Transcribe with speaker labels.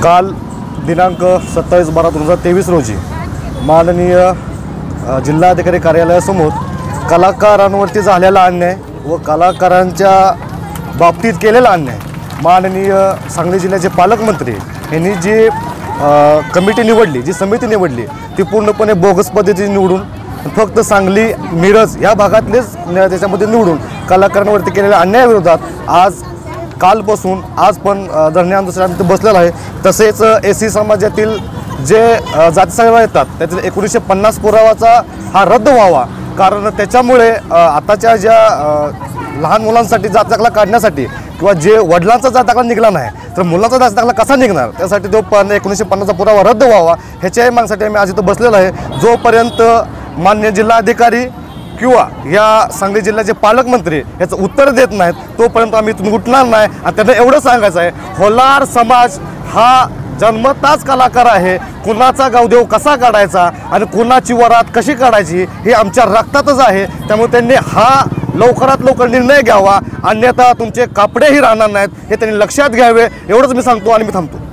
Speaker 1: काल दिनांक 27/12/2023 रोजी माननीय जिल्हाधिकारी कार्यालयासमोर कलाकारांवरती झालेला अन्याय व कलाकारांच्या बाबतीत केलेला अन्याय माननीय सांगली जिल्ह्याचे पालकमंत्री यांनी जी कमिटी निवडली, जी समिती निवडली ती पूर्णपणे बोगस पद्धतीने निवडून फक्त सांगली मिरज या भागातलेच त्याच्यामध्ये निवडून कलाकारांवरती केलेल्या अन्यायाविरोधात आज कालपासून आज पण धरणे आंदोलनात बसलेला आहे। तसेच एसी समाजातील जे जातीसंघ येतात त्यातील 1950 पुरावाचा हा रद्द व्हावा, कारण त्याच्यामुळे आताच्या ज्या लहान मुलांसाठी जात दाखला काढण्यासाठी किंवा जे वडिलांचा जात दाखला निघाला नाही तर मुलांचा जात दाखला कसा निघणार, त्यासाठी तो 1950चा पुरावा रद्द व्हावा ह्याच्याही मागण्यासाठी आम्ही आज इथं बसलेलो आहे। जोपर्यंत मान्य जिल्हाधिकारी किंवा या सांगली जिल्ह्याचे पालकमंत्री याचं उत्तर देत नाहीत तोपर्यंत आम्ही इथून उठणार नाही। आणि त्यांना एवढं सांगायचं आहे, होलार समाज हा जन्मताच कलाकार आहे। कुणाचा गावदेव कसा काढायचा आणि कुणाची वरात कशी काढायची हे आमच्या रक्तातच आहे। त्यामुळे त्यांनी हा लवकरात लवकर निर्णय घ्यावा, अन्यथा तुमचे कापडेही राहणार नाहीत हे त्यांनी लक्षात घ्यावे। एवढंच मी सांगतो आणि मी थांबतो।